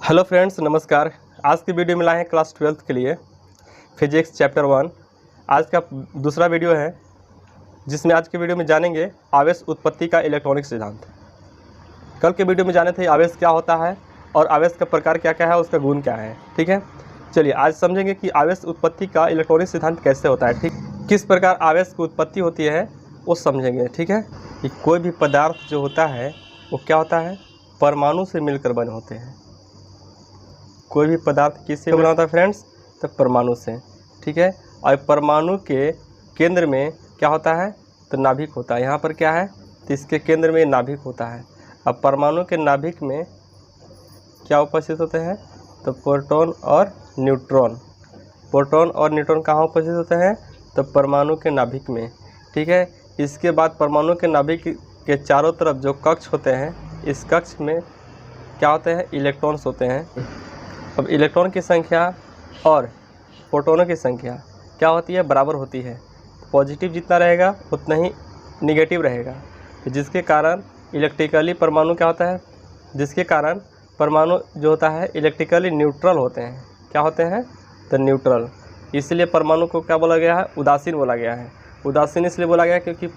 Hello friends, नमस्कार। आज की वीडियो में लाए हैं क्लास 12th के लिए फिजिक्स चैप्टर 1। आज का दूसरा वीडियो है जिसमें आज के वीडियो में जानेंगे आवेश उत्पत्ति का इलेक्ट्रॉनिक सिद्धांत। कल के वीडियो में जाने थे आवेश क्या होता है और आवेश का प्रकार क्या क्या है, उसका गुण क्या है। ठीक है, चलिए आज समझेंगे कि आवेश उत्पत्ति का इलेक्ट्रॉनिक सिद्धांत कैसे होता है। ठीक, किस प्रकार आवेश की उत्पत्ति होती है वो समझेंगे। ठीक है, कि कोई भी पदार्थ जो होता है वो क्या होता है, परमाणु से मिलकर बने होते हैं। कोई भी पदार्थ किससे बना होता है फ्रेंड्स, तो परमाणु से। ठीक है, और परमाणु के केंद्र में क्या होता है, तो नाभिक होता है। यहाँ पर क्या है, तो इसके केंद्र में नाभिक होता है। अब परमाणु के नाभिक में क्या उपस्थित होते हैं, तो प्रोटॉन और न्यूट्रॉन। प्रोटॉन और न्यूट्रॉन कहाँ उपस्थित होते हैं, तो परमाणु के नाभिक में। ठीक है, इसके बाद परमाणु के नाभिक के चारों तरफ जो कक्ष होते हैं, इस कक्ष में क्या होते हैं, इलेक्ट्रॉन्स होते हैं। अब इलेक्ट्रॉन की संख्या और प्रोटॉनों की संख्या क्या होती है, बराबर होती है। पॉजिटिव जितना रहेगा उतना ही निगेटिव रहेगा, तो जिसके कारण इलेक्ट्रिकली परमाणु क्या होता है, जिसके कारण परमाणु जो होता है इलेक्ट्रिकली न्यूट्रल होते हैं। क्या होते हैं, तो न्यूट्रल। इसलिए परमाणु को क्या बोला गया है, उदासीन बोला गया है। उदासीन इसलिए बोला गया क्योंकि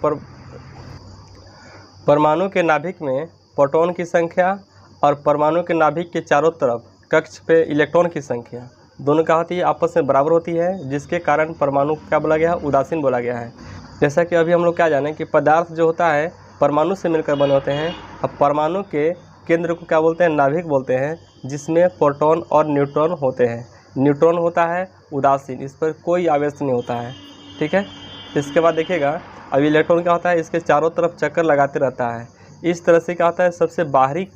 परमाणु के नाभिक में प्रोटॉन की संख्या और परमाणु के नाभिक के चारों तरफ कक्ष पे इलेक्ट्रॉन की संख्या दोनों क्या होती है, आपस में बराबर होती है, जिसके कारण परमाणु क्या बोला गया है, उदासीन बोला गया है। जैसा कि अभी हम लोग क्या जाने कि पदार्थ जो होता है परमाणु से मिलकर बने होते हैं। अब परमाणु के केंद्र को क्या बोलते हैं, नाभिक बोलते हैं, जिसमें प्रोटॉन और न्यूट्रॉन होते हैं। न्यूट्रॉन होता है उदासीन, इस पर कोई आवेश नहीं होता है। ठीक है, इसके बाद देखिएगा अब इलेक्ट्रॉन क्या होता है, इसके चारों तरफ चक्कर लगाते रहता है। इस तरह से क्या होता है, सबसे बाहरी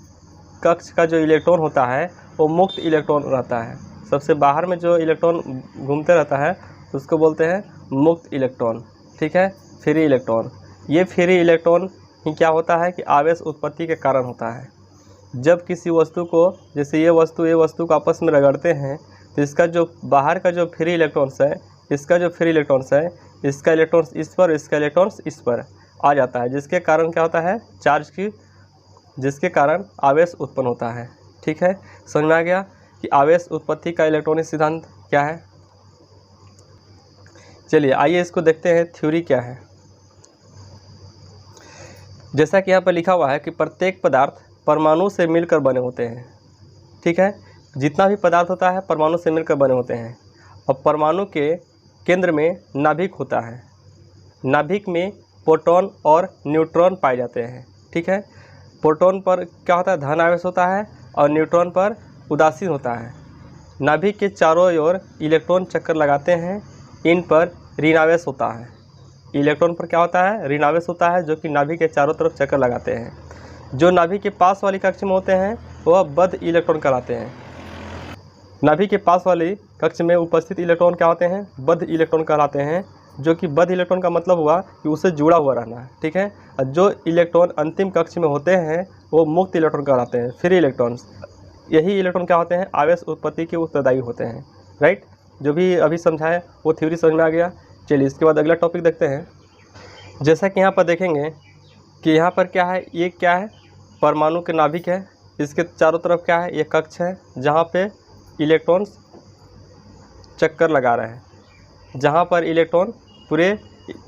कक्ष का जो इलेक्ट्रॉन होता है वो मुक्त इलेक्ट्रॉन रहता है। सबसे बाहर में जो इलेक्ट्रॉन घूमते रहता है उसको बोलते हैं मुक्त इलेक्ट्रॉन। ठीक है, फ्री इलेक्ट्रॉन। ये फ्री इलेक्ट्रॉन ही क्या होता है कि आवेश उत्पत्ति के कारण होता है। जब किसी वस्तु को, जैसे ये वस्तु को आपस में रगड़ते हैं, तो इसका जो बाहर का जो फ्री इलेक्ट्रॉन्स है, इसका जो फ्री इलेक्ट्रॉन्स है, इसका इलेक्ट्रॉन्स इस पर, इसका इलेक्ट्रॉन्स इस पर आ जाता है, जिसके कारण क्या होता है, चार्ज की, जिसके कारण आवेश उत्पन्न होता है। ठीक है, समझ में आ गया कि आवेश उत्पत्ति का इलेक्ट्रॉनिक सिद्धांत क्या है। चलिए आइए इसको देखते हैं, थ्योरी क्या है। जैसा कि यहाँ पर लिखा हुआ है कि प्रत्येक पदार्थ परमाणु से मिलकर बने होते हैं। ठीक है, जितना भी पदार्थ होता है परमाणु से मिलकर बने होते हैं। और परमाणु के केंद्र में नाभिक होता है। नाभिक में प्रोटॉन और न्यूट्रॉन पाए जाते हैं। ठीक है, प्रोटॉन पर क्या होता है, धन आवेश होता है और न्यूट्रॉन पर उदासीन होता है। नाभिक के चारों ओर इलेक्ट्रॉन चक्कर लगाते हैं, इन पर ऋण आवेश होता है। इलेक्ट्रॉन पर क्या होता है, ऋण आवेश होता है, जो कि नाभिक के चारों तरफ चक्कर लगाते हैं। जो नाभिक के पास वाली कक्ष में होते हैं वह बद्ध इलेक्ट्रॉन कहलाते हैं। नाभिक के पास वाली कक्ष में उपस्थित इलेक्ट्रॉन क्या होते हैं, बद्ध इलेक्ट्रॉन कहलाते हैं, जो कि बद्ध इलेक्ट्रॉन का मतलब हुआ कि उससे जुड़ा हुआ रहना है। ठीक है, जो इलेक्ट्रॉन अंतिम कक्ष में होते हैं वो मुक्त इलेक्ट्रॉन कहलाते हैं, फ्री इलेक्ट्रॉन्स। यही इलेक्ट्रॉन क्या होते हैं, आवेश उत्पत्ति के उत्तरदायी होते हैं। राइट, जो भी अभी समझाएं वो थ्योरी समझ में आ गया। चलिए इसके बाद अगला टॉपिक देखते हैं। जैसा कि यहाँ पर देखेंगे कि यहाँ पर क्या है, ये क्या है, परमाणु के नाभिक है, इसके चारों तरफ क्या है, ये कक्ष है जहाँ पे इलेक्ट्रॉन्स चक्कर लगा रहे हैं, जहाँ पर इलेक्ट्रॉन पूरे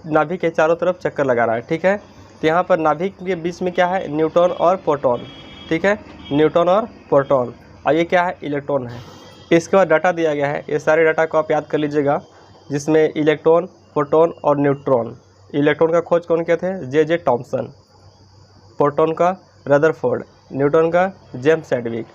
नाभिक के चारों तरफ चक्कर लगा रहा है। ठीक है, तो यहाँ पर नाभिक के बीच में क्या है, न्यूट्रॉन और प्रोटॉन। ठीक है, न्यूट्रॉन और प्रोटॉन, और ये क्या है, इलेक्ट्रॉन है। इसके बाद डाटा दिया गया है, ये सारे डाटा को आप याद कर लीजिएगा, जिसमें इलेक्ट्रॉन, प्रोटॉन और न्यूट्रॉन। इलेक्ट्रॉन का खोज कौन किए थे, जे टॉमसन। प्रोटॉन का रदरफोर्ड, न्यूट्रॉन का जेम्स चैडविक।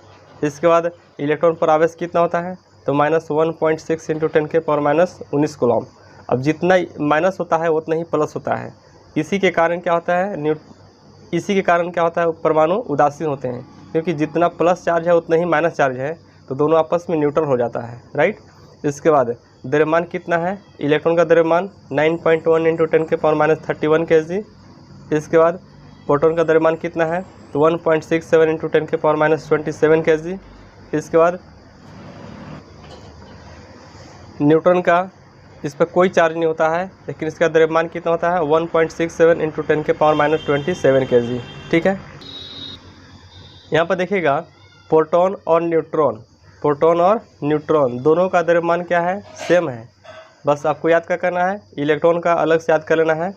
इसके बाद इलेक्ट्रॉन पर आवेश कितना होता है, तो -1.6 × 10⁻⁻19 कूलम। अब जितना माइनस होता है उतना ही प्लस होता है। इसी के कारण क्या होता है, परमाणु उदासीन होते हैं, क्योंकि जितना प्लस चार्ज है उतना ही माइनस चार्ज है, तो दोनों आपस में न्यूट्रल हो जाता है। राइट, इसके बाद द्रव्यमान कितना है, इलेक्ट्रॉन का द्रव्यमान 9.1 × 10⁻31 kg। इसके बाद प्रोटॉन का द्रव्यमान कितना है, तो 1.67 × 10⁻27 kg। इसके बाद न्यूट्रॉन का, इस पर कोई चार्ज नहीं होता है, लेकिन इसका द्रव्यमान कितना होता है, 1.67 × 10⁻27 kg। ठीक है, यहाँ पर देखिएगा प्रोटॉन और न्यूट्रॉन दोनों का द्रव्यमान क्या है, सेम है। बस आपको याद क्या करना है, इलेक्ट्रॉन का अलग से याद कर लेना है,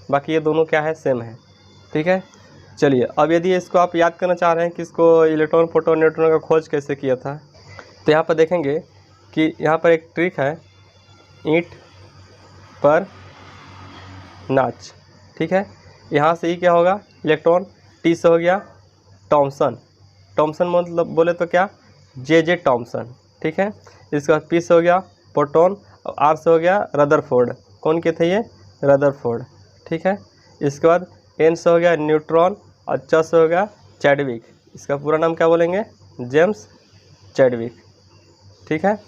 बाकी ये दोनों क्या है, सेम है। ठीक है, चलिए अब यदि इसको आप याद करना चाह रहे हैं कि इसको इलेक्ट्रॉन प्रोटॉन न्यूट्रॉन का खोज कैसे किया था, तो यहाँ पर देखेंगे कि यहाँ पर एक ट्रिक है, ईंट पर नाच। ठीक है, यहाँ से ही क्या होगा, इलेक्ट्रॉन, टी से हो गया थॉमसन मतलब बोले तो क्या, जे थॉमसन। ठीक है, इसके बाद पी से हो गया प्रोटॉन, और आर से हो गया रदरफोर्ड। कौन के थे ये, रदरफोर्ड। ठीक है, इसके बाद एन से हो गया न्यूट्रॉन, और च से हो गया चैडविक। इसका पूरा नाम क्या बोलेंगे, जेम्स चैडविक। ठीक है,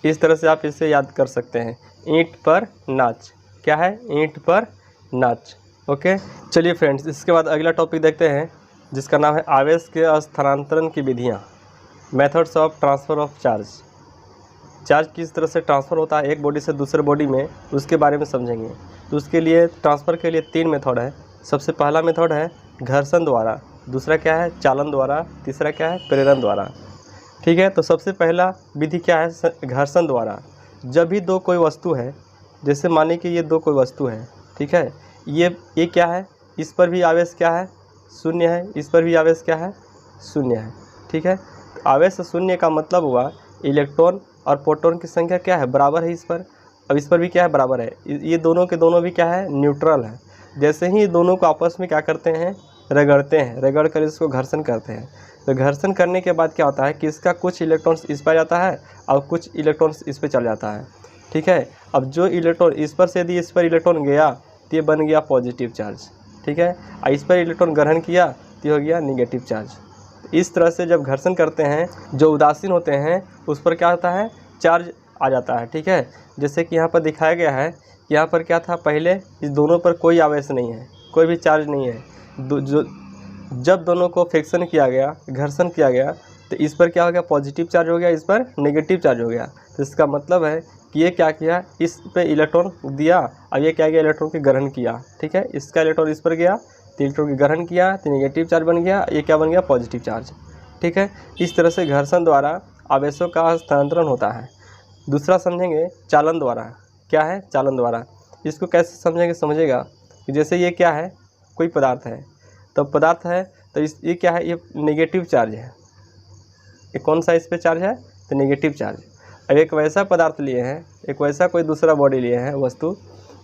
इस तरह से आप इसे याद कर सकते हैं, ईंट पर नाच। क्या है, ईंट पर नाच। ओके, चलिए फ्रेंड्स, इसके बाद अगला टॉपिक देखते हैं जिसका नाम है आवेश के स्थानांतरण की विधियाँ, methods of transfer of charge. Charge किस तरह से ट्रांसफ़र होता है एक बॉडी से दूसरे बॉडी में, उसके बारे में समझेंगे। तो उसके लिए ट्रांसफ़र के लिए 3 मेथड है। सबसे पहला मेथड है घर्षण द्वारा, दूसरा क्या है चालन द्वारा, तीसरा क्या है प्रेरण द्वारा। ठीक है, तो सबसे पहला विधि क्या है, घर्षण द्वारा। जब भी दो कोई वस्तु है, जैसे मानिए कि ये दो कोई वस्तु है, ठीक है, ये क्या है, इस पर भी आवेश क्या है, शून्य है, इस पर भी आवेश क्या है, शून्य है। ठीक है, तो आवेश शून्य का मतलब हुआ इलेक्ट्रॉन और प्रोटॉन की संख्या क्या है, बराबर है इस पर। अब इस पर भी क्या है, बराबर है। ये दोनों के दोनों भी क्या है, न्यूट्रल है। जैसे ही दोनों को आपस में क्या करते हैं, रगड़ते हैं, रगड़ कर इसको घर्षण करते हैं। तो घर्षण करने के बाद क्या होता है कि इसका कुछ इलेक्ट्रॉन्स इस पर जाता है और कुछ इलेक्ट्रॉन्स इस पर चल जाता है। ठीक है, अब जो इलेक्ट्रॉन इस पर से यदि इस पर इलेक्ट्रॉन गया तो ये बन गया पॉजिटिव चार्ज। ठीक है, और इस पर इलेक्ट्रॉन ग्रहण किया तो हो गया निगेटिव चार्ज। इस तरह से जब घर्षण करते हैं, जो उदासीन होते हैं उस पर क्या होता है, चार्ज आ जाता है। ठीक है, जैसे कि यहाँ पर दिखाया गया है, यहाँ पर क्या था, पहले इस दोनों पर कोई आवेश नहीं है, कोई भी चार्ज नहीं है। जब दोनों को फ्रिक्शन किया गया, घर्षण किया गया, तो इस पर क्या हो गया, पॉजिटिव चार्ज हो गया, इस पर नेगेटिव चार्ज हो गया। तो इसका मतलब है कि ये क्या किया, इस पे इलेक्ट्रॉन दिया, अब ये क्या किया, इलेक्ट्रॉन के ग्रहण किया। ठीक है, इसका इलेक्ट्रॉन इस पर गया तो इलेक्ट्रॉन के ग्रहण किया तो नेगेटिव चार्ज बन गया, ये क्या बन गया, पॉजिटिव चार्ज। ठीक है, इस तरह से घर्षण द्वारा आवेशों का स्थानांतरण होता है। दूसरा समझेंगे चालन द्वारा। क्या है, चालन द्वारा। इसको कैसे समझेंगे, समझेगा कि जैसे ये क्या है, कोई पदार्थ है, तो पदार्थ है तो ये क्या है, ये नेगेटिव चार्ज है। ये कौन सा इस पे चार्ज है, तो नेगेटिव चार्ज। अब एक वैसा पदार्थ लिए हैं, एक वैसा कोई दूसरा बॉडी लिए हैं, वस्तु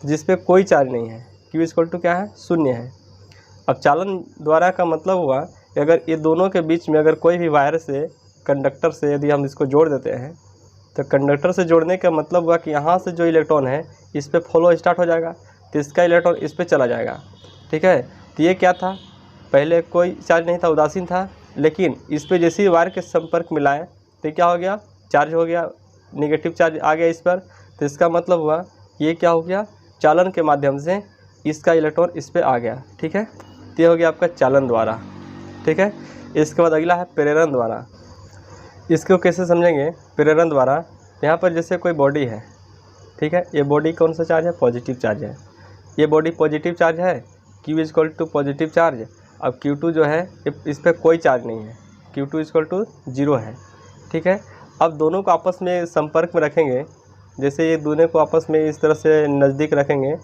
जिस पे कोई चार्ज नहीं है, Q इक्वल टू क्या है, शून्य है। अब चालन द्वारा का मतलब हुआ कि अगर ये दोनों के बीच में अगर कोई भी वायर से, कंडक्टर से यदि हम इसको जोड़ देते हैं, तो कंडक्टर से जोड़ने का मतलब हुआ कि यहाँ से जो इलेक्ट्रॉन है इस पर फ्लो स्टार्ट हो जाएगा, तो इसका इलेक्ट्रॉन इस पर चला जाएगा। ठीक है, तो ये क्या था, पहले कोई चार्ज नहीं था, उदासीन था, लेकिन इस पे जैसे ही वायर के संपर्क में लाए तो क्या हो गया, चार्ज हो गया, नेगेटिव चार्ज आ गया इस पर। तो इसका मतलब हुआ ये क्या हो गया, चालन के माध्यम से इसका इलेक्ट्रॉन इस पर आ गया। ठीक है, तो ये हो गया आपका चालन द्वारा। ठीक है, इसके बाद अगला है प्रेरण द्वारा। इसको कैसे समझेंगे, प्रेरण द्वारा। यहाँ पर जैसे कोई बॉडी है, ठीक है, ये बॉडी कौन सा चार्ज है, पॉजिटिव चार्ज है। ये बॉडी पॉजिटिव चार्ज है, Q equal to positive charge. अब Q2 जो है इस पर कोई चार्ज नहीं है, Q2 इक्वल टू 0 है। ठीक है, अब दोनों को आपस में संपर्क में रखेंगे, जैसे ये दोनों को आपस में इस तरह से नज़दीक रखेंगे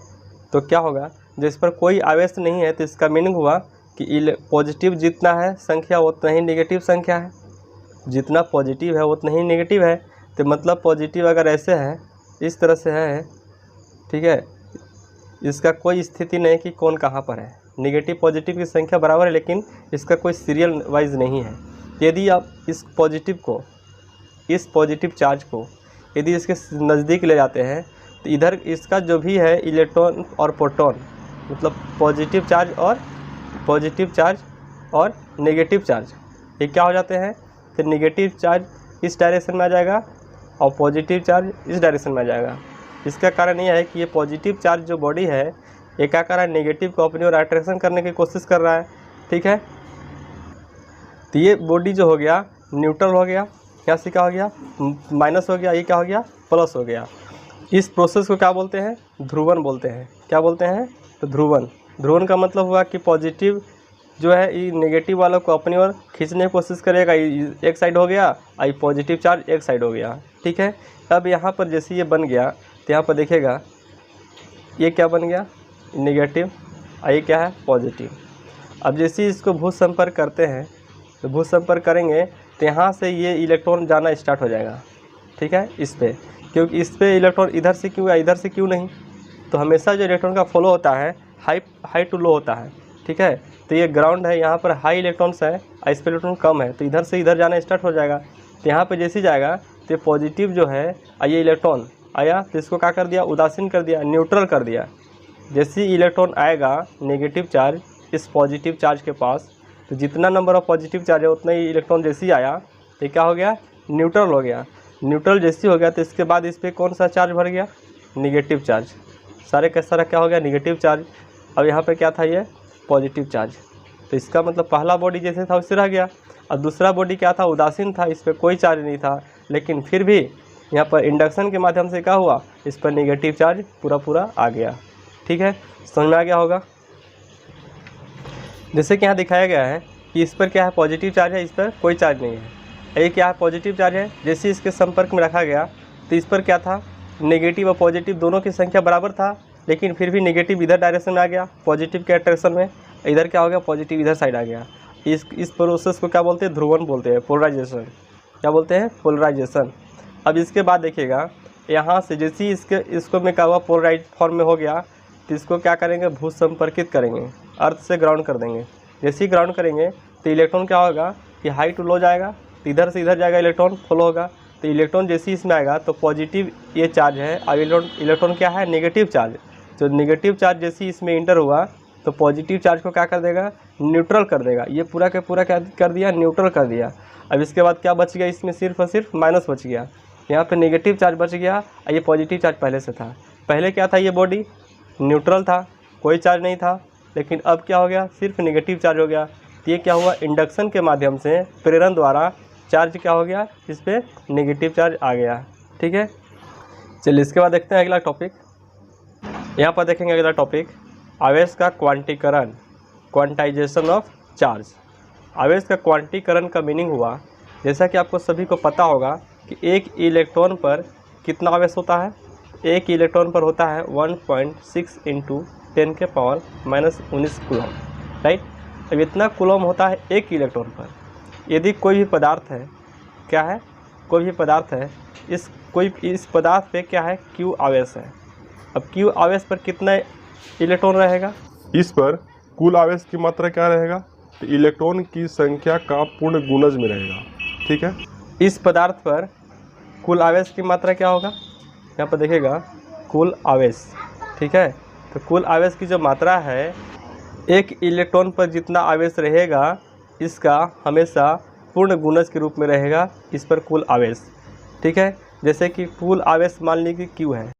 तो क्या होगा, जिस पर कोई आवेश नहीं है, तो इसका मीनिंग हुआ कि पॉजिटिव जितना है संख्या उतना ही नेगेटिव संख्या है, जितना पॉजिटिव है उतना ही नेगेटिव है। तो मतलब पॉजिटिव अगर ऐसे है, इस तरह से है, ठीक है, इसका कोई स्थिति नहीं कि कौन कहाँ पर है, नेगेटिव पॉजिटिव की संख्या बराबर है, लेकिन इसका कोई सीरियल वाइज नहीं है। यदि आप इस पॉजिटिव को, इस पॉजिटिव चार्ज को यदि इसके नज़दीक ले जाते हैं, तो इधर इसका जो भी है इलेक्ट्रॉन और प्रोटॉन, मतलब पॉजिटिव चार्ज और नेगेटिव चार्ज, ये क्या हो जाते हैं, फिर नेगेटिव चार्ज इस डायरेक्शन में आ जाएगा और पॉजिटिव चार्ज इस डायरेक्शन में आ जाएगा। इसका कारण यह है कि ये पॉजिटिव चार्ज जो बॉडी है ये क्या कर रहा है, नेगेटिव को अपनी ओर अट्रैक्शन करने की कोशिश कर रहा है। ठीक है, तो ये बॉडी जो हो गया न्यूट्रल हो गया, क्या सी क्या हो गया, माइनस हो गया, ये क्या हो गया, प्लस हो गया। इस प्रोसेस को क्या बोलते हैं, ध्रुवण बोलते हैं। क्या बोलते हैं, तो ध्रुवण। ध्रुवण का मतलब हुआ कि पॉजिटिव जो है ये नेगेटिव वालों को अपनी ओर खींचने की कोशिश करेगा, एक साइड हो गया, आई पॉजिटिव चार्ज एक साइड हो गया। ठीक है, अब यहाँ पर जैसे ये बन गया तो यहाँ पर देखिएगा ये क्या बन गया, नेगेटिव, ये क्या है, पॉजिटिव। अब जैसे ही इसको भू संपर्क करते हैं तो भू संपर्क करेंगे तो यहाँ से ये इलेक्ट्रॉन जाना स्टार्ट हो जाएगा। ठीक है, इस पे, क्योंकि इस पे इलेक्ट्रॉन इधर से क्यों या इधर से क्यों नहीं, तो हमेशा जो इलेक्ट्रॉन का फ्लो होता है हाई टू लो होता है। ठीक है, तो ये ग्राउंड है, यहाँ पर हाई इलेक्ट्रॉन्स है, इस पर इलेक्ट्रॉन कम है, तो इधर से इधर जाना स्टार्ट हो जाएगा। तो यहाँ पे जैसे जाएगा तो पॉजिटिव जो है ये इलेक्ट्रॉन आया तो इसको क्या कर दिया, उदासीन कर दिया, न्यूट्रल कर दिया। जैसे ही इलेक्ट्रॉन आएगा नेगेटिव चार्ज इस पॉजिटिव चार्ज के पास, तो जितना नंबर ऑफ पॉजिटिव चार्ज है उतना ही इलेक्ट्रॉन जैसे ही आया तो क्या हो गया, न्यूट्रल हो गया। न्यूट्रल जैसे हो गया तो इसके बाद इस पर कौन सा चार्ज भर गया, निगेटिव चार्ज, सारे का सारा क्या हो गया, निगेटिव चार्ज। अब यहाँ पे क्या था, ये पॉजिटिव चार्ज, तो इसका मतलब पहला बॉडी जैसे था वैसे रह गया। और दूसरा बॉडी क्या था, उदासीन था, इस पर कोई चार्ज नहीं था, लेकिन फिर भी यहाँ पर इंडक्शन के माध्यम से क्या हुआ, इस पर नेगेटिव चार्ज पूरा आ गया। ठीक है, समझ में आ गया होगा। जैसे कि यहाँ दिखाया गया है कि इस पर क्या है, पॉजिटिव चार्ज है, इस पर कोई चार्ज नहीं है। ये क्या है, पॉजिटिव चार्ज है, जैसे इसके संपर्क में रखा गया तो इस पर क्या था, नेगेटिव और पॉजिटिव दोनों की संख्या बराबर था, लेकिन फिर भी नेगेटिव इधर डायरेक्शन में आ गया पॉजिटिव के अट्रैक्शन में, इधर क्या हो गया, पॉजिटिव इधर साइड आ गया। इस प्रोसेस को क्या बोलते हैं, ध्रुवन बोलते हैं, पोलराइजेशन। क्या बोलते हैं, पोलराइजेशन। अब इसके बाद देखिएगा यहाँ से जैसे ही इसको में क्या हुआ, पोलराइज फॉर्म में हो गया, तो इसको क्या करेंगे, भू संपर्कित करेंगे, अर्थ से ग्राउंड कर देंगे। जैसे ही ग्राउंड करेंगे तो इलेक्ट्रॉन क्या होगा कि हाई टू लो जाएगा, तो इधर से इधर जाएगा, इलेक्ट्रॉन फ्लो होगा। तो इलेक्ट्रॉन जैसे ही इसमें आएगा तो पॉजिटिव ये चार्ज है, और इलेक्ट्रॉन क्या है, नेगेटिव चार्ज। तो नेगेटिव चार्ज जैसे ही इसमें इंटर हुआ तो पॉजिटिव चार्ज को क्या कर देगा, न्यूट्रल कर देगा। ये पूरा का पूरा क्या कर दिया, न्यूट्रल कर दिया। अब इसके बाद क्या बच गया, इसमें सिर्फ और सिर्फ माइनस बच गया। यहाँ पे नेगेटिव चार्ज बच गया और ये पॉजिटिव चार्ज पहले से था। पहले क्या था, ये बॉडी न्यूट्रल था, कोई चार्ज नहीं था, लेकिन अब क्या हो गया, सिर्फ नेगेटिव चार्ज हो गया। तो ये क्या हुआ, इंडक्शन के माध्यम से प्रेरण द्वारा चार्ज क्या हो गया, इस पर नेगेटिव चार्ज आ गया। ठीक है, चलिए इसके बाद देखते हैं अगला टॉपिक। यहाँ पर देखेंगे अगला टॉपिक, आवेश का क्वांटीकरण, क्वांटाइजेशन ऑफ चार्ज। आवेश का क्वांटीकरण का मीनिंग हुआ, जैसा कि आपको सभी को पता होगा कि एक इलेक्ट्रॉन पर कितना आवेश होता है, एक इलेक्ट्रॉन पर होता है 1.6 × 10⁻⁻19 कूलम, राइट। अब इतना कूलम होता है एक इलेक्ट्रॉन पर। यदि कोई भी पदार्थ है, क्या है, कोई भी पदार्थ है, इस पदार्थ पे क्या है, Q आवेश है। अब Q आवेश पर कितना इलेक्ट्रॉन रहेगा, इस पर कुल आवेश की मात्रा क्या रहेगा, तो इलेक्ट्रॉन की संख्या का पूर्ण गुणज में रहेगा। ठीक है, इस पदार्थ पर कुल आवेश की मात्रा क्या होगा, यहाँ पर देखिएगा कुल आवेश। ठीक है, तो कुल आवेश की जो मात्रा है, एक इलेक्ट्रॉन पर जितना आवेश रहेगा इसका हमेशा पूर्ण गुणज के रूप में रहेगा इस पर कुल आवेश। ठीक है, जैसे कि कुल आवेश मान लीजिए Q है,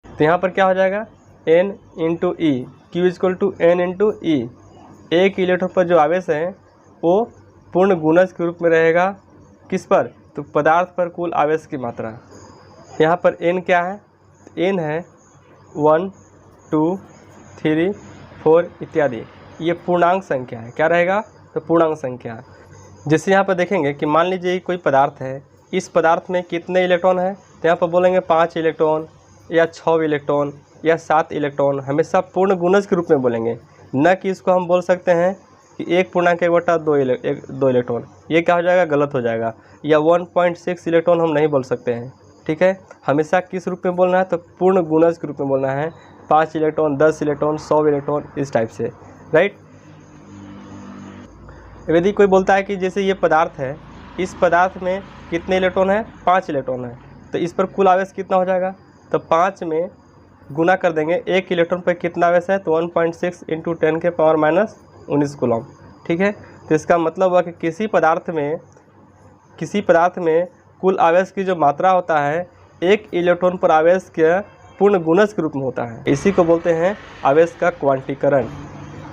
तो यहाँ पर क्या हो जाएगा, N × E, Q = N × E। एक इलेक्ट्रॉन पर जो आवेश है वो पूर्ण गुणज के रूप में रहेगा किस पर, तो पदार्थ पर कुल आवेश की मात्रा। यहाँ पर N क्या है, N है 1 2 3 4 इत्यादि, ये पूर्णांक संख्या है। क्या रहेगा, तो पूर्णांक संख्या। जैसे यहाँ पर देखेंगे कि मान लीजिए कोई पदार्थ है, इस पदार्थ में कितने इलेक्ट्रॉन हैं, तो यहाँ पर बोलेंगे 5 इलेक्ट्रॉन या 6 इलेक्ट्रॉन या 7 इलेक्ट्रॉन, हमेशा पूर्ण गुणज के रूप में बोलेंगे, न कि इसको हम बोल सकते हैं कि 1.1/2 इलेक्ट्रॉन। ये क्या हो जाएगा, गलत हो जाएगा। या 1.6 इलेक्ट्रॉन हम नहीं बोल सकते हैं। ठीक है, हमेशा किस रूप में बोलना है, तो पूर्ण गुणज के रूप में बोलना है। 5 इलेक्ट्रॉन, 10 इलेक्ट्रॉन, 100 इलेक्ट्रॉन, इस टाइप से, राइट। यदि कोई बोलता है कि जैसे ये पदार्थ है, इस पदार्थ में कितने इलेक्ट्रॉन है, 5 इलेक्ट्रॉन है, तो इस पर कुल आवेश कितना हो जाएगा, तो 5 में गुना कर देंगे, एक इलेक्ट्रॉन पर कितना आवेश है, तो 1.6 × 10⁻⁻19 कूलम। ठीक है, तो इसका मतलब हुआ कि किसी पदार्थ में कुल आवेश की जो मात्रा होता है, एक इलेक्ट्रॉन पर आवेश के पूर्ण गुणज के रूप में होता है। इसी को बोलते हैं आवेश का क्वांटीकरण,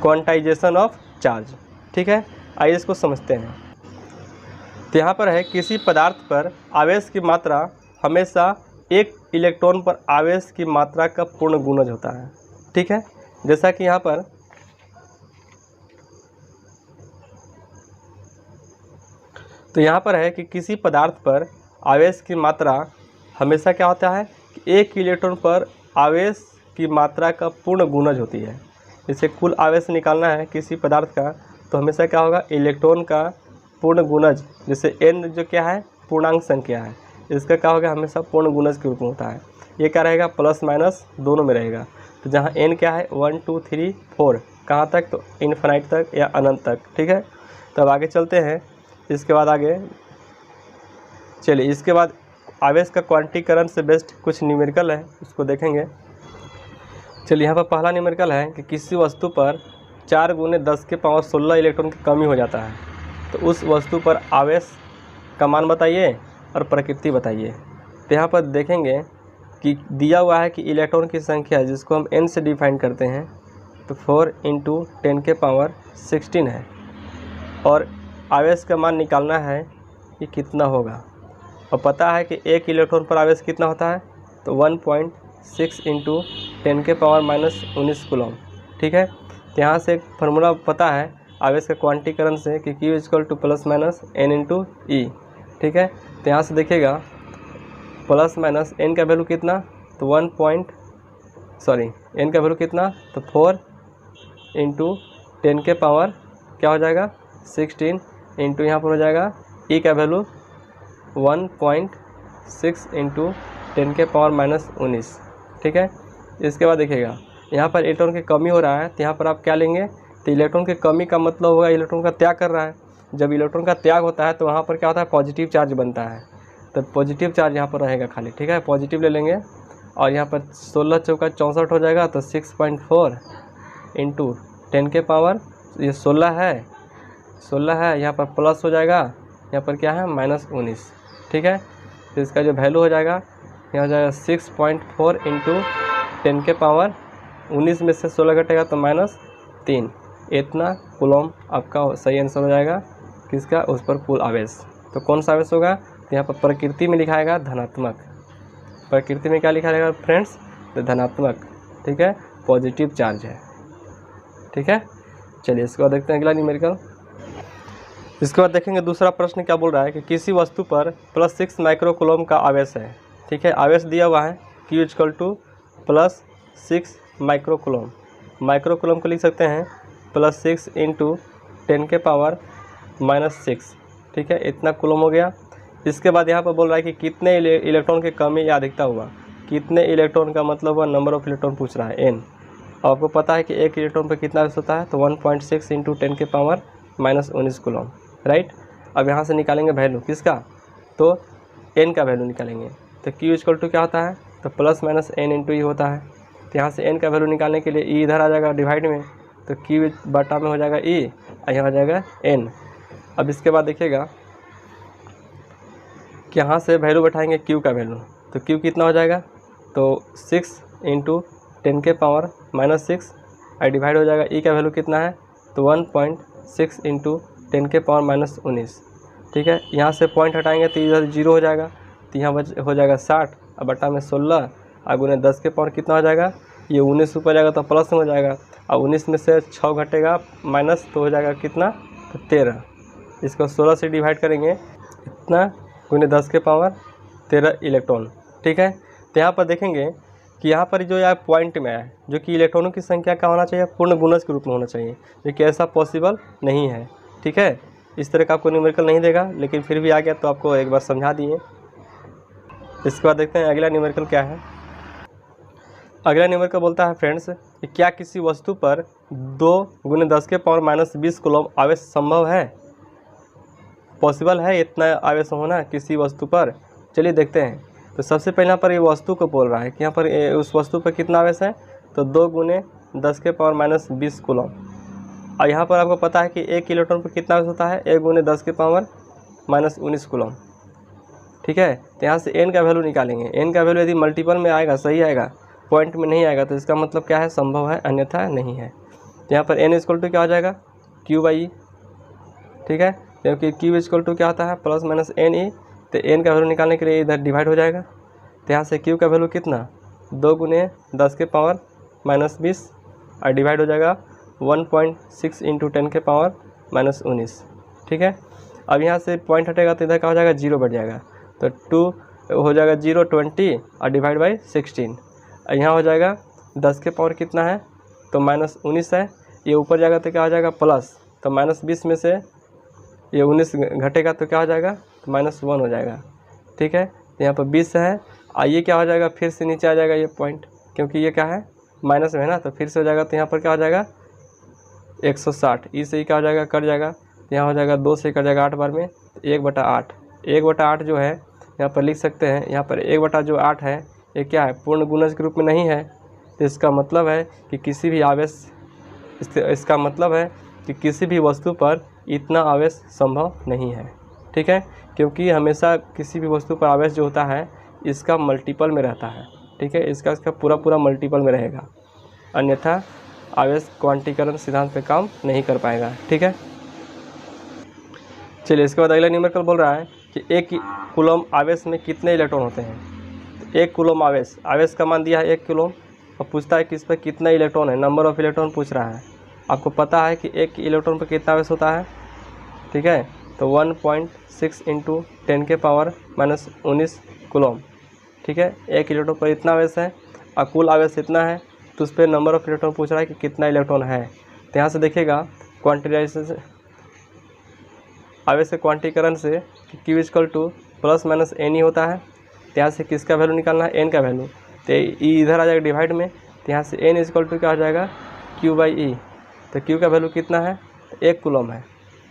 क्वांटाइजेशन ऑफ चार्ज। ठीक है, आइए इसको समझते हैं। तो यहाँ पर है, किसी पदार्थ पर आवेश की मात्रा हमेशा एक इलेक्ट्रॉन पर आवेश की मात्रा का पूर्ण गुणज होता है। ठीक है, जैसा कि यहाँ पर तो यहाँ पर है कि किसी पदार्थ पर आवेश की मात्रा हमेशा क्या होता है कि एक इलेक्ट्रॉन पर आवेश की मात्रा का पूर्ण गुणज होती है। जैसे कुल आवेश निकालना है किसी पदार्थ का, तो हमेशा क्या होगा, इलेक्ट्रॉन का पूर्ण गुणज, जैसे n जो क्या है पूर्णांक संख्या है, इसका क्या होगा, हमेशा पूर्ण गुणज के रूप में होता है। ये क्या रहेगा, प्लस माइनस दोनों में रहेगा। तो जहाँ n क्या है 1 2 3 4, कहाँ तक, तो इन्फिनाइट तक या अनंत तक। ठीक है, तब आगे चलते हैं। इसके बाद आगे चलिए, इसके बाद आवेश का क्वांटीकरण से बेस्ट कुछ न्यूमेरिकल है, उसको देखेंगे। चलिए, यहाँ पर पहला न्यूमेरिकल है कि किसी वस्तु पर 4 × 10⁻16 इलेक्ट्रॉन की कमी हो जाता है, तो उस वस्तु पर आवेश का मान बताइए और प्रकृति बताइए। तो यहाँ पर देखेंगे कि दिया हुआ है कि इलेक्ट्रॉन की संख्या जिसको हम n से डिफाइन करते हैं, तो 4 × 10⁻16 है, और आवेश का मान निकालना है कि कितना होगा। और पता है कि एक इलेक्ट्रॉन पर आवेश कितना होता है, तो 1.6 × 10⁻19 कूलम। ठीक है, तो यहाँ से एक फार्मूला पता है आवेश के क्वांटीकरण से कि Q = ±n × E। ठीक है, तो यहाँ से देखिएगा प्लस माइनस n का वैल्यू कितना, तो n का वैल्यू कितना, तो 4 × 10⁻, क्या हो जाएगा 16 इंटू यहाँ पर हो जाएगा E का वैल्यू 1.6 × 10⁻−19। ठीक है, इसके बाद देखिएगा यहाँ पर इलेक्ट्रॉन की कमी हो रहा है, तो यहाँ पर आप क्या लेंगे, तो इलेक्ट्रॉन की कमी का मतलब होगा इलेक्ट्रॉन का त्याग कर रहा है। जब इलेक्ट्रॉन का त्याग होता है तो वहाँ पर क्या होता है, पॉजिटिव चार्ज बनता है, तो पॉजिटिव चार्ज यहाँ पर रहेगा खाली। ठीक है, पॉजिटिव ले लेंगे और यहाँ पर 16 चौका 64 हो जाएगा, तो 6.4 × 10⁻, ये 16 है, यहाँ पर प्लस हो जाएगा, यहाँ पर क्या है -19। ठीक है, तो इसका जो वैल्यू हो जाएगा यहाँ हो जाएगा 6.4 × 10⁻19 में से 16 घटेगा तो -3, इतना कूलम आपका सही आंसर हो जाएगा किसका, उस पर कुल आवेश। तो कौन सा आवेश होगा, तो यहाँ पर प्रकृति में लिखा आएगा धनात्मक। प्रकृति में क्या लिखा रहेगा फ्रेंड्स, तो धनात्मक। ठीक है, पॉजिटिव चार्ज है। ठीक है, चलिए इसके बाद देखते हैं अगला न्यूमेरिकल। इसके बाद देखेंगे दूसरा प्रश्न क्या बोल रहा है कि किसी वस्तु पर +6 माइक्रो कूलम का आवेश है। ठीक है, आवेश दिया हुआ है Q = +6 micro coulomb. Micro coulomb को लिख सकते हैं +6 × 10⁻⁻6। ठीक है, इतना कूलम हो गया। इसके बाद यहाँ पर बोल रहा है कि कितने इलेक्ट्रॉन की कमी या अधिकता हुआ। कितने इलेक्ट्रॉन का मतलब हुआ, नंबर ऑफ इलेक्ट्रॉन पूछ रहा है, n। आपको पता है कि एक इलेक्ट्रॉन पर कितना आवेश होता है, तो 1.6 × 10⁻−19 कूलम। राइट, अब यहाँ से निकालेंगे वैल्यू किसका, तो n का वैल्यू निकालेंगे। तो Q = क्या होता है, तो +-n × E होता है। तो यहाँ से n का वैल्यू निकालने के लिए E इधर आ जाएगा डिवाइड में, तो Q बटा में हो जाएगा E और यहाँ हो जाएगा n। अब इसके बाद देखिएगा कि यहाँ से वैल्यू बैठाएंगे Q का वैल्यू, तो Q कितना हो जाएगा, तो 6 × 10⁻−6 और डिवाइड हो जाएगा E का वैल्यू कितना है, तो 1.6 × 10⁻−19। ठीक है, यहाँ से पॉइंट हटाएंगे तो इधर 0 हो जाएगा, तो यहाँ हो जाएगा 60 और बटा में 16 और गुने 10 के पावर कितना हो जाएगा, ये 19 ऊपर जाएगा तो प्लस में हो जाएगा, और 19 में से 6 घटेगा माइनस, तो हो जाएगा कितना, तो 13। इसको 16 से डिवाइड करेंगे, इतना गुने 10 के पावर 13 इलेक्ट्रॉन। ठीक है, तो यहाँ पर देखेंगे कि यहाँ पर जो यार पॉइंट में है, जो कि इलेक्ट्रॉनों की संख्या का होना चाहिए, पूर्ण गुणज के रूप में होना चाहिए, जो कि ऐसा पॉसिबल नहीं है। ठीक है, इस तरह का आपको न्यूमेरिकल नहीं देगा, लेकिन फिर भी आ गया तो आपको एक बार समझा दिए। इसके बाद देखते हैं अगला न्यूमेरिकल क्या है। अगला न्यूमेरिकल बोलता है फ्रेंड्स कि क्या किसी वस्तु पर 2 × 10⁻−20 कूलम आवेश संभव है, पॉसिबल है इतना आवेश होना किसी वस्तु पर। चलिए देखते हैं। तो सबसे पहले यहाँ पर ये वस्तु को बोल रहा है कि यहाँ पर उस वस्तु पर कितना आवेश है, तो 2 × 10⁻−20 कूलम। और यहाँ पर आपको पता है कि एक इलेक्ट्रॉन पर कितना आवेश होता है, 1 × 10⁻−19 कूलम। ठीक है, तो यहाँ से n का वैल्यू निकालेंगे। n का वैल्यू यदि मल्टीपल में आएगा, सही आएगा, पॉइंट में नहीं आएगा, तो इसका मतलब क्या है, संभव है, अन्यथा नहीं है। तो यहाँ पर n = क्या हो जाएगा, Q/E। ठीक है, क्योंकि Q = क्या होता है, +-n E। तो n का वैल्यू निकालने के लिए इधर डिवाइड हो जाएगा, तो यहाँ से Q का वैल्यू कितना, 2 × 10⁻−20 और डिवाइड हो जाएगा 1.6 × 10⁻−19। ठीक है, अब यहाँ से पॉइंट हटेगा तो इधर क्या हो जाएगा, 0 बढ़ जाएगा। तो 2 हो जाएगा 0 20 और डिवाइड बाई 16। यहाँ हो जाएगा 10 के पावर कितना है, तो -19 है। ये ऊपर जाएगा तो क्या हो जाएगा प्लस, तो -20 में से ये 19 घटेगा तो क्या हो जाएगा, तो -1 हो जाएगा। ठीक है, तो यहाँ पर 20 है। ये क्या हो जाएगा, फिर से नीचे आ जाएगा ये पॉइंट, क्योंकि ये क्या है माइनस में है ना, तो फिर से हो जाएगा। तो यहाँ पर क्या हो जाएगा 160, ई से ही क्या हो जाएगा कट जाएगा। तो यहाँ हो जाएगा 2 से कट जाएगा 8 बार में, 1/8। 1/8 जो है यहाँ पर लिख सकते हैं, यहाँ पर 1/8 है, ये क्या है पूर्ण गुणज के रूप में नहीं है। तो इसका मतलब है कि किसी भी आवेश, इसका मतलब है कि किसी भी वस्तु पर इतना आवेश संभव नहीं है। ठीक है, क्योंकि हमेशा किसी भी वस्तु पर आवेश जो होता है इसका मल्टीपल में रहता है। ठीक है, इसका पूरा मल्टीपल में रहेगा, अन्यथा आवेश क्वांटीकरण सिद्धांत पे काम नहीं कर पाएगा। ठीक है, चलिए इसके बाद अगला न्यूमेरिकल बोल रहा है कि 1 कूलम आवेश में कितने इलेक्ट्रॉन होते हैं। तो 1 कूलम आवेश का मान दिया है 1 कूलम, और पूछता है कि इस पर कितना इलेक्ट्रॉन है, नंबर ऑफ इलेक्ट्रॉन पूछ रहा है। आपको पता है कि 1 इलेक्ट्रॉन पर कितना आवेश होता है। ठीक है, तो 1.6 × 10 के पावर -19 कूलम। ठीक है, 1 इलेक्ट्रॉन पर इतना आवेश है और कुल आवेश इतना है, तो उस पर नंबर ऑफ इलेक्ट्रॉन पूछ रहा है कि कितना इलेक्ट्रॉन है। तो यहाँ से देखिएगा क्वांटिटाइजेशन आवेश के क्वांटीकरण से Q ± n ही होता है। तो यहाँ से किसका वैल्यू निकालना है, n का वैल्यू। तो इधर आ जाएगा डिवाइड में, तो यहाँ से n = क्या हो जाएगा Q/E। तो Q का वैल्यू कितना है, तो 1 कूलम है,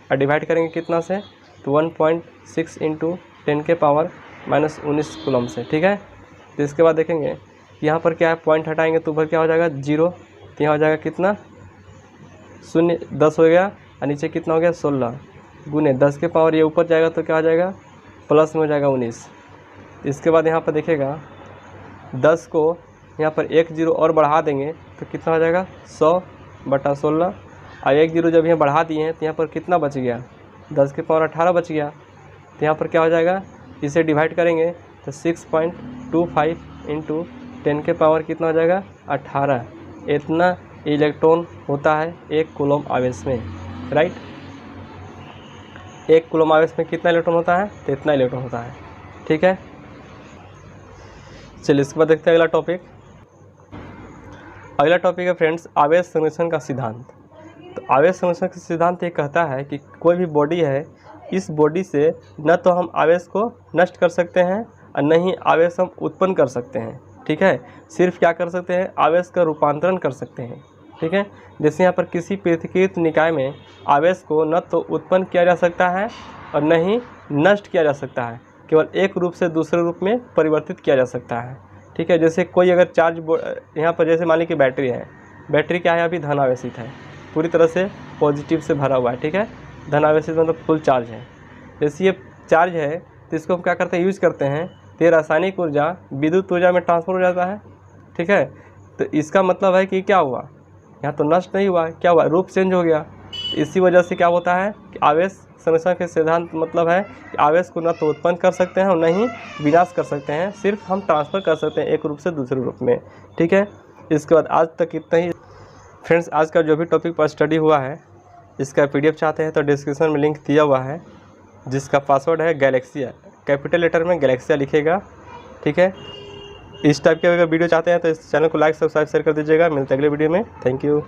और डिवाइड करेंगे कितना से, तो 1.6 × 10 के पावर -19 कूलम से। ठीक है, तो इसके बाद देखेंगे यहाँ पर क्या है, पॉइंट हटाएंगे तो ऊपर क्या हो जाएगा 0। तो यहाँ हो जाएगा कितना 0 10 हो गया, और नीचे कितना हो गया 16 गुने 10 के पावर, ये ऊपर जाएगा तो क्या हो जाएगा प्लस में हो जाएगा 19। इसके बाद यहाँ पर देखिएगा 10 को यहाँ पर 1 0 और बढ़ा देंगे तो कितना हो जाएगा 100/16, और 1 0 जब यहाँ बढ़ा दिए हैं तो यहाँ पर कितना बच गया 10 के पावर 18 बच गया। तो यहाँ पर क्या हो जाएगा, इसे डिवाइड करेंगे तो 6.25 × 10 के पावर कितना हो जाएगा 18। इतना इलेक्ट्रॉन होता है 1 कूलम आवेश में, राइट। 1 कूलम आवेश में कितना इलेक्ट्रॉन होता है, तो इतना इलेक्ट्रॉन होता है। ठीक है, चलिए इसके बाद देखते हैं अगला टॉपिक। अगला टॉपिक है फ्रेंड्स आवेश संरक्षण का सिद्धांत। तो आवेश संरक्षण का सिद्धांत ये कहता है कि कोई भी बॉडी है, इस बॉडी से न तो हम आवेश को नष्ट कर सकते हैं और न ही आवेश हम उत्पन्न कर सकते हैं। ठीक है, सिर्फ क्या कर सकते हैं, आवेश का रूपांतरण कर सकते हैं। ठीक है, जैसे यहाँ पर किसी पृथक्कृत निकाय में आवेश को न तो उत्पन्न किया जा सकता है और न ही नष्ट किया जा सकता है, केवल एक रूप से दूसरे रूप में परिवर्तित किया जा सकता है। ठीक है, जैसे कोई अगर चार्ज यहाँ पर जैसे मान लीजिए कि बैटरी है, बैटरी क्या है अभी धन आवेशित है, पूरी तरह से पॉजिटिव से भरा हुआ है। ठीक है, धन आवेशित मतलब फुल चार्ज है। जैसे ये चार्ज है तो इसको हम क्या करते हैं, यूज़ करते हैं, तो रासायनिक ऊर्जा विद्युत ऊर्जा में ट्रांसफर हो जाता है। ठीक है, तो इसका मतलब है कि क्या हुआ, यहाँ तो नष्ट नहीं हुआ, क्या हुआ रूप चेंज हो गया। इसी वजह से क्या होता है कि आवेश संरक्षण के सिद्धांत मतलब है कि आवेश को न तो उत्पन्न कर सकते हैं और न ही विनाश कर सकते हैं, सिर्फ हम ट्रांसफ़र कर सकते हैं एक रूप से दूसरे रूप में। ठीक है, इसके बाद आज तक इतना ही फ्रेंड्स। आज का जो भी टॉपिक पर स्टडी हुआ है इसका PDF चाहते हैं तो डिस्क्रिप्शन में लिंक दिया हुआ है, जिसका पासवर्ड है गैलेक्सिया, कैपिटल लेटर में गैलेक्सिया लिखेगा। ठीक है, इस टाइप के अगर वीडियो चाहते हैं तो इस चैनल को लाइक सब्सक्राइब शेयर कर दीजिएगा। मिलते हैं अगले वीडियो में, थैंक यू।